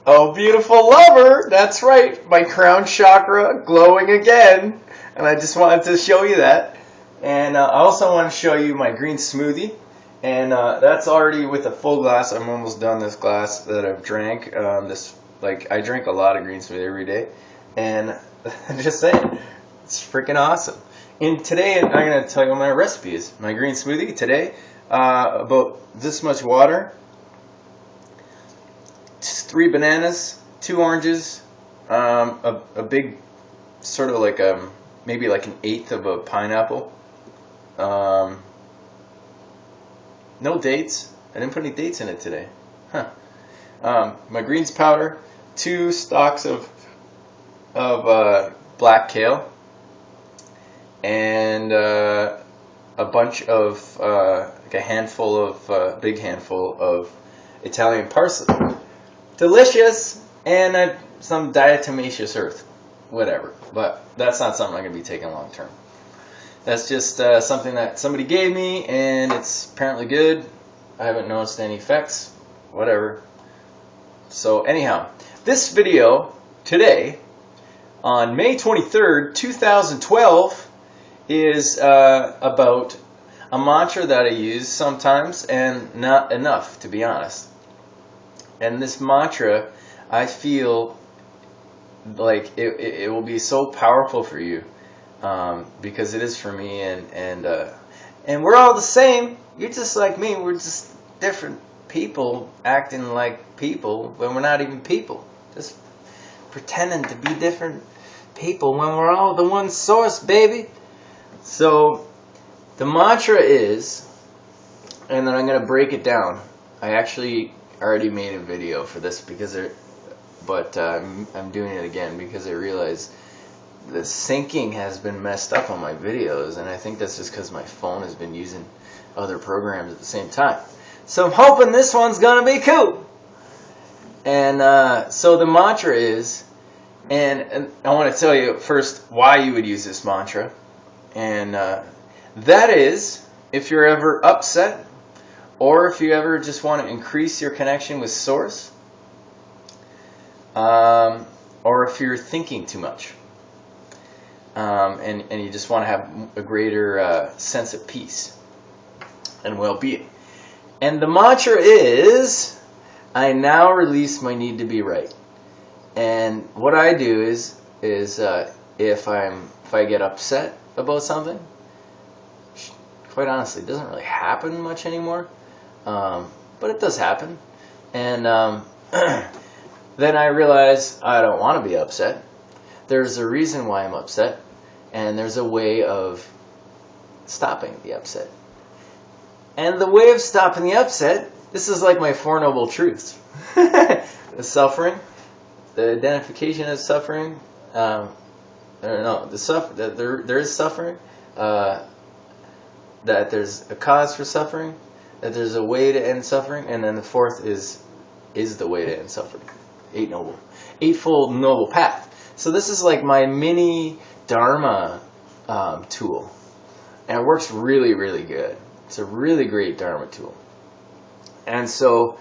Oh, beautiful lover! That's right, my crown chakra glowing again. And I just wanted to show you that. And I also want to show you my green smoothie. And that's already with a full glass. I'm almost done this glass that I've drank. I drink a lot of green smoothie every day. And I'm just saying, it's freaking awesome. And today I'm going to tell you what my recipe is. My green smoothie today, about this much water, 3 bananas, 2 oranges, a big, sort of like maybe like an eighth of a pineapple. No dates. I didn't put any dates in it today. Huh. My greens powder, 2 stalks of black kale, and a bunch of like a handful of big handful of Italian parsley. Delicious, and some diatomaceous earth, whatever. But that's not something I'm going to be taking long term. That's just something that somebody gave me, and it's apparently good. I haven't noticed any effects, whatever. So anyhow, this video today, on May 23rd, 2012, is about a mantra that I use sometimes, and not enough, to be honest. And this mantra, I feel like it will be so powerful for you, because it is for me, and we're all the same. You're just like me. We're just different people acting like people when we're not even people. Just pretending to be different people when we're all the one source, baby. So the mantra is, and then I'm going to break it down. I actually already made a video for this but I'm doing it again because I realized the syncing has been messed up on my videos, and I think that's just because my phone has been using other programs at the same time. So I'm hoping this one's gonna be cool. And so the mantra is, and I want to tell you first why you would use this mantra, and that is if you're ever upset, or if you ever just want to increase your connection with Source, or if you're thinking too much, and you just want to have a greater sense of peace and well-being. And the mantra is, I now release my need to be right. And what I do is if I get upset about something, quite honestly, it doesn't really happen much anymore. But it does happen, and then I realize I don't want to be upset. There's a reason why I'm upset, and there's a way of stopping the upset. And the way of stopping the upset, this is like my 4 Noble Truths. The suffering, the identification of suffering, there is suffering, that there's a cause for suffering, that there's a way to end suffering, and then the 4th is the way to end suffering. Eightfold noble path. So this is like my mini Dharma tool, and it works really, really good. It's a really great Dharma tool. And so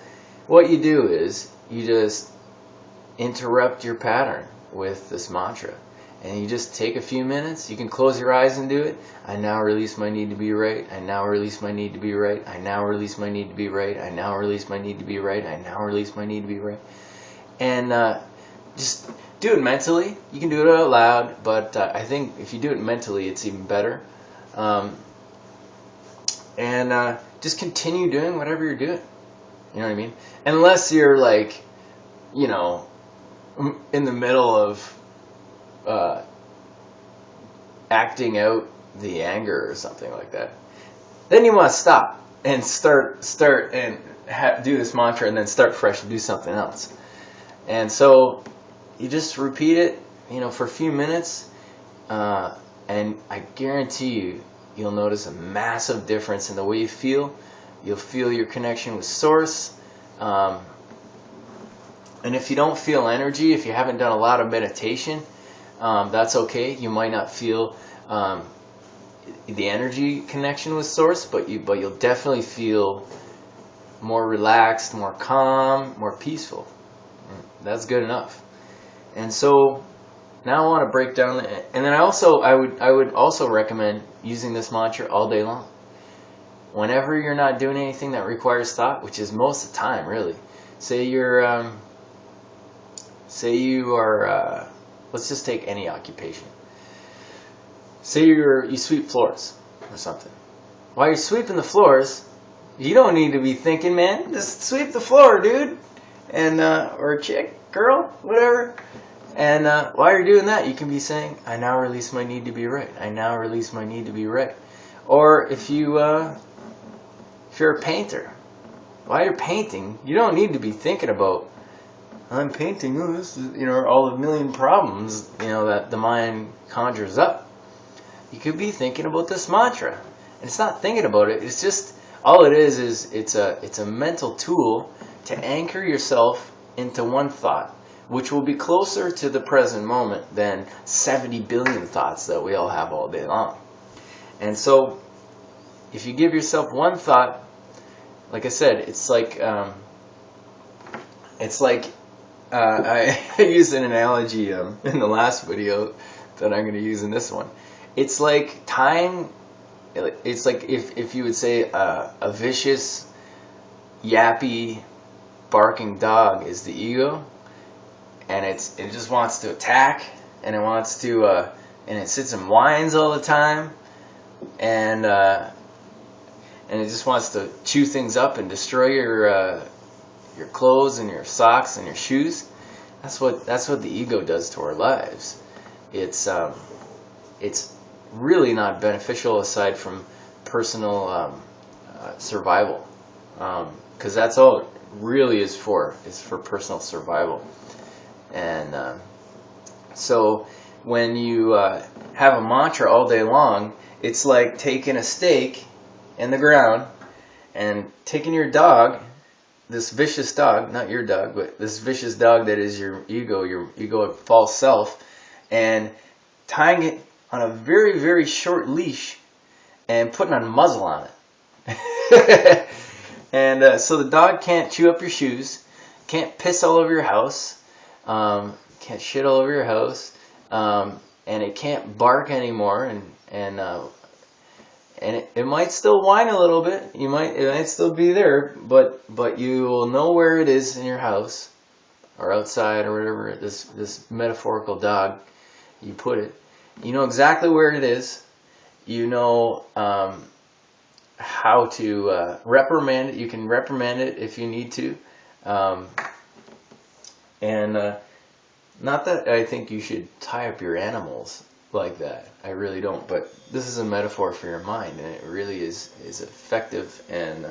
what you do is you just interrupt your pattern with this mantra. And you just take a few minutes. You can close your eyes and do it. I now release my need to be right. I now release my need to be right. I now release my need to be right. I now release my need to be right. I now release my need to be right. And just do it mentally. You can do it out loud, but I think if you do it mentally, it's even better. And just continue doing whatever you're doing. You know what I mean? Unless you're like, in the middle of acting out the anger or something like that, then you want to stop and start and do this mantra, and then start fresh and do something else. And so you just repeat it, for a few minutes, and I guarantee you'll notice a massive difference in the way you feel. You'll feel your connection with Source. And if you don't feel energy, if you haven't done a lot of meditation, that's okay. You might not feel the energy connection with Source, but you'll definitely feel more relaxed, more calm, more peaceful. That's good enough. And so now I want to break down, and then I would also recommend using this mantra all day long. Whenever you're not doing anything that requires thought, which is most of the time, really. Say you are, let's just take any occupation. Say you sweep floors or something. While you're sweeping the floors, you don't need to be thinking, man, just sweep the floor, dude. And, or chick, girl, whatever. And while you're doing that, you can be saying, I now release my need to be right. I now release my need to be right. Or if you're a painter, while you're painting, you don't need to be thinking about, I'm painting, oh, this is, all the million problems, that the mind conjures up. You could be thinking about this mantra. And it's not thinking about it, it's just, all it is it's a mental tool to anchor yourself into one thought, which will be closer to the present moment than 70 billion thoughts that we all have all day long. And so, if you give yourself one thought, like I said, it's like I used an analogy in the last video that I'm going to use in this one. It's like tying. It's like if you would say a vicious, yappy, barking dog is the ego, and it just wants to attack, and it wants to and it sits and whines all the time, and it just wants to chew things up and destroy your clothes and your socks and your shoes. That's what the ego does to our lives. It's really not beneficial aside from personal survival, because that's all it really is for personal survival. And so when you have a mantra all day long, it's like taking a stake in the ground and taking your dog, this vicious dog, not your dog, but this vicious dog that is your ego false self, and tying it on a very, very short leash and putting a muzzle on it. And so the dog can't chew up your shoes, can't piss all over your house, can't shit all over your house, and it can't bark anymore, and it might still whine a little bit. It might still be there, but you will know where it is in your house or outside or whatever this metaphorical dog you put it. You know exactly where it is. You know how to reprimand it. You can reprimand it if you need to. And not that I think you should tie up your animals like that. I really don't. But this is a metaphor for your mind, and it really is effective and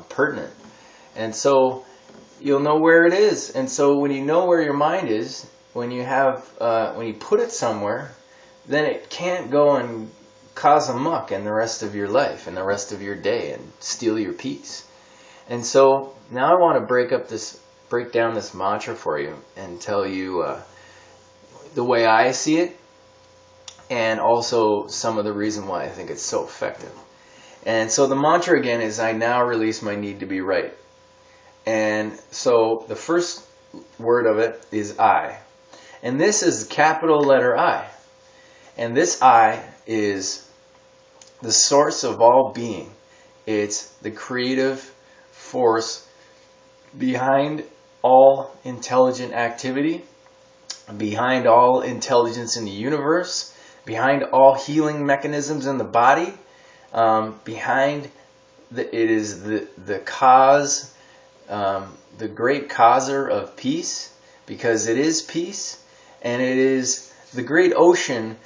pertinent. And so you'll know where it is. And so when you know where your mind is, when you put it somewhere, then it can't go and cause a muck in the rest of your life and the rest of your day and steal your peace. And so now I want to break down this mantra for you and tell you the way I see it, and also some of the reason why I think it's so effective. And so the mantra again is, I now release my need to be right. And so the first word of it is I. And this is capital letter I. And this I is the source of all being. It's the creative force behind all intelligent activity, behind all intelligence in the universe, behind all healing mechanisms in the body, it is the cause, the great causer of peace, because it is peace, and it is the great ocean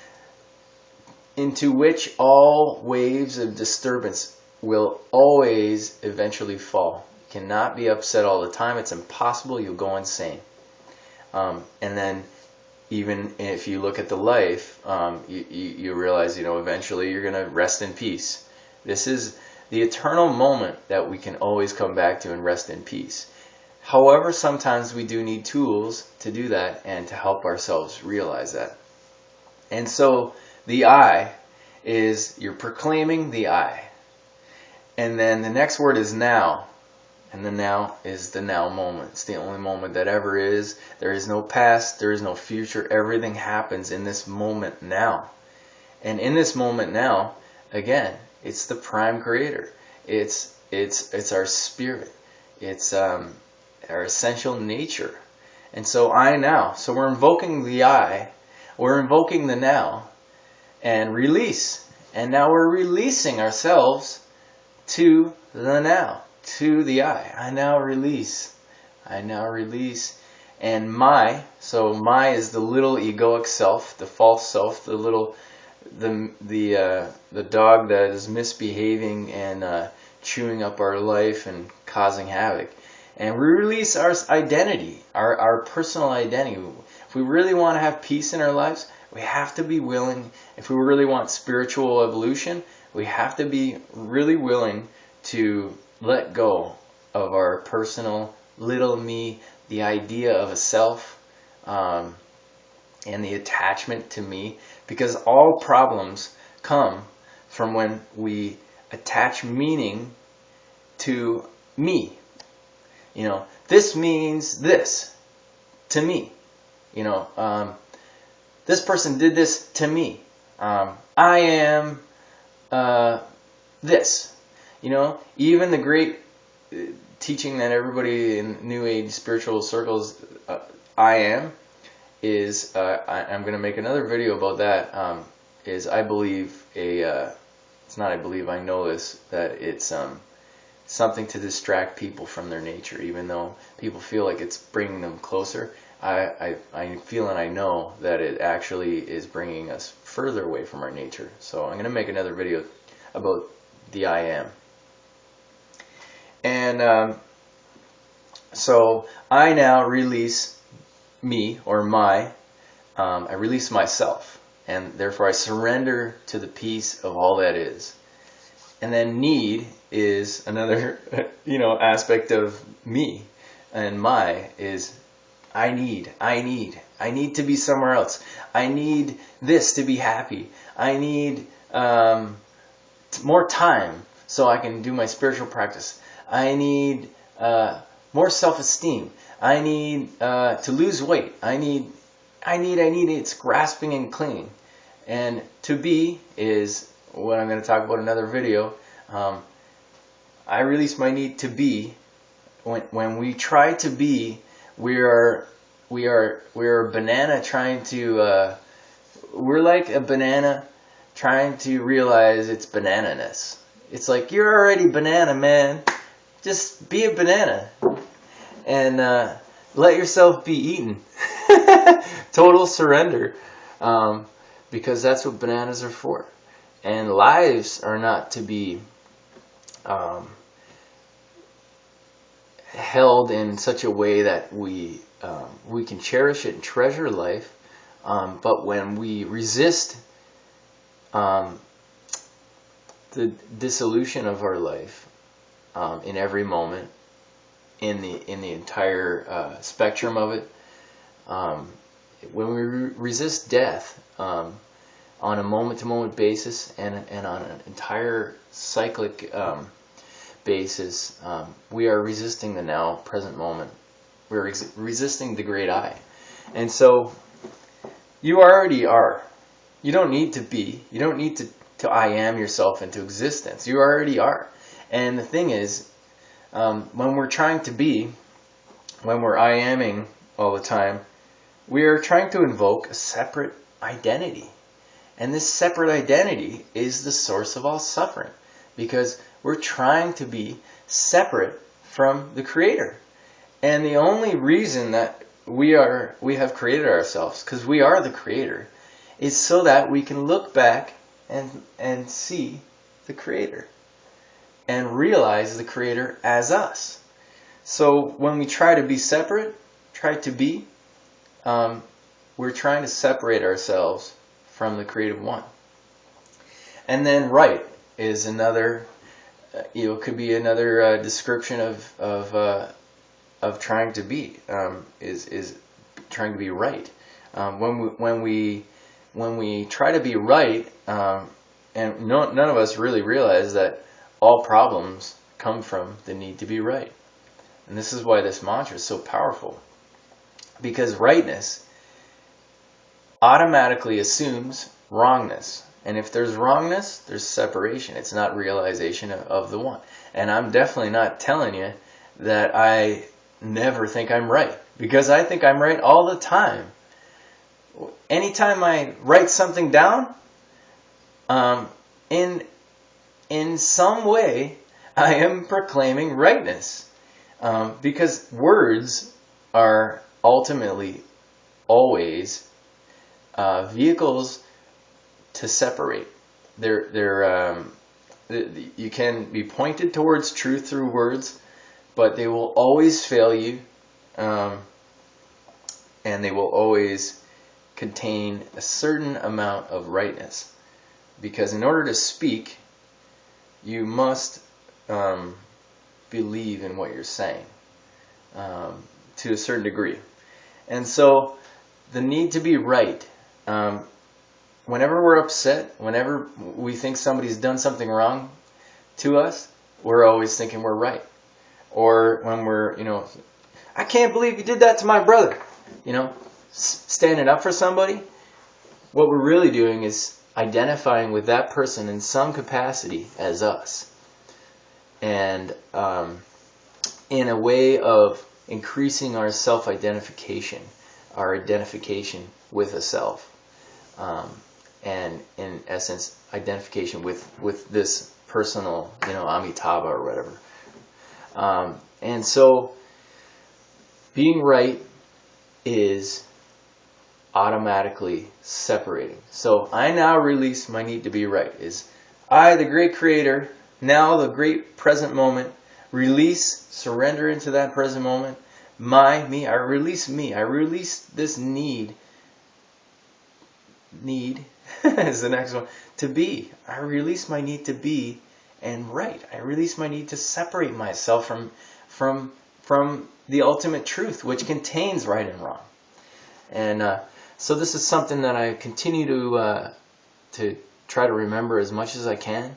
into which all waves of disturbance will always eventually fall. You cannot be upset all the time. It's impossible. You'll go insane. And then even if you look at the life, you realize, eventually you're going to rest in peace. This is the eternal moment that we can always come back to and rest in peace. However, sometimes we do need tools to do that and to help ourselves realize that. And so the I is, you're proclaiming the I. And then the next word is now. And the now is the now moment. It's the only moment that ever is. There is no past, there is no future. Everything happens in this moment now. And in this moment now, again, it's the prime creator. It's our spirit. It's our essential nature. And so I now. So we're invoking the I. We're invoking the now. And release. And now we're releasing ourselves to the now. To the I now release. I now release. And my, so my is the little egoic self, the false self, the little, the dog that is misbehaving and chewing up our life and causing havoc. And we release our identity, our personal identity. If we really want to have peace in our lives, we have to be willing. If we really want spiritual evolution, we have to be really willing to let go of our personal little me, the idea of a self, and the attachment to me, because all problems come from when we attach meaning to me. You know, this means this to me. You know, this person did this to me. I am this. You know, even the great teaching that everybody in New Age spiritual circles, I am, is, I'm going to make another video about that, is I believe it's not I believe, I know this, that it's something to distract people from their nature, even though people feel like it's bringing them closer. I feel and I know that it actually is bringing us further away from our nature. So I'm going to make another video about the I am. And so I now release me, or my, I release myself, and therefore I surrender to the peace of all that is. And then need is another, aspect of me, and my is I need to be somewhere else. I need this to be happy. I need more time so I can do my spiritual practice. I need more self-esteem. I need to lose weight. I need. It's grasping and clinging. And to be is what I'm going to talk about in another video. I release my need to be. When we try to be, we're a banana trying to. We're like a banana trying to realize its banana-ness. It's like, you're already banana, man. Just be a banana and let yourself be eaten. Total surrender, because that's what bananas are for. And lives are not to be held in such a way that we can cherish it and treasure life. But when we resist the dissolution of our life, in every moment, in the entire spectrum of it, when we resist death on a moment-to-moment basis and on an entire cyclic basis, we are resisting the now present moment. We're resisting the great I. And so you already are. You don't need to be. You don't need to I am yourself into existence. You already are. And the thing is, when we're trying to be, when we're I aming all the time, we are trying to invoke a separate identity. And this separate identity is the source of all suffering, because we're trying to be separate from the Creator. And the only reason that we have created ourselves, because we are the Creator, is so that we can look back and see the Creator and realize the Creator as us. So when we try to be separate, we're trying to separate ourselves from the Creative One. And then right is another, could be another description of trying to be, is trying to be right. When we try to be right, and none of us really realize that all problems come from the need to be right. And this is why this mantra is so powerful. Because rightness automatically assumes wrongness. And if there's wrongness, there's separation. It's not realization of the one. And I'm definitely not telling you that I never think I'm right. Because I think I'm right all the time. Anytime I write something down, in some way, I am proclaiming rightness. Because words are ultimately always vehicles to separate. You can be pointed towards truth through words, but they will always fail you, and they will always contain a certain amount of rightness. Because in order to speak, you must believe in what you're saying to a certain degree. And so the need to be right, whenever we're upset, whenever we think somebody's done something wrong to us, we're always thinking we're right. Or when we're, I can't believe you did that to my brother, standing up for somebody, what we're really doing is identifying with that person in some capacity as us. And in a way of increasing our self-identification, our identification with a self. And in essence, identification with this personal, Amitabha or whatever. And so being right is automatically separating. So I now release my need to be right. Is I, the great creator, now the great present moment, release, surrender into that present moment. Me, I release me. I release this need is the next one, to be. I release my need to be and right. I release my need to separate myself from the ultimate truth, which contains right and wrong. And so this is something that I continue to try to remember as much as I can.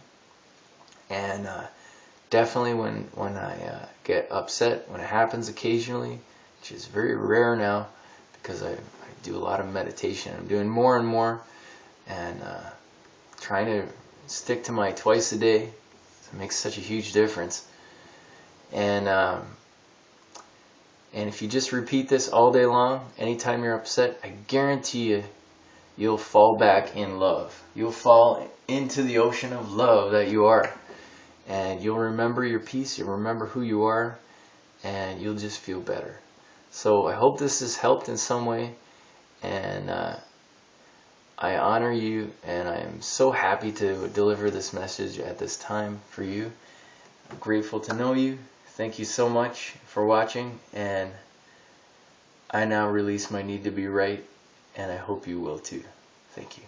And definitely when I get upset, when it happens occasionally, which is very rare now because I do a lot of meditation. I'm doing more and more, and trying to stick to my twice a day. It makes such a huge difference. And if you just repeat this all day long, anytime you're upset, I guarantee you, you'll fall back in love. You'll fall into the ocean of love that you are. And you'll remember your peace, you'll remember who you are, and you'll just feel better. So I hope this has helped in some way. And I honor you, and I am so happy to deliver this message at this time for you. I'm grateful to know you. Thank you so much for watching, and I now release my need to be right, and I hope you will too. Thank you.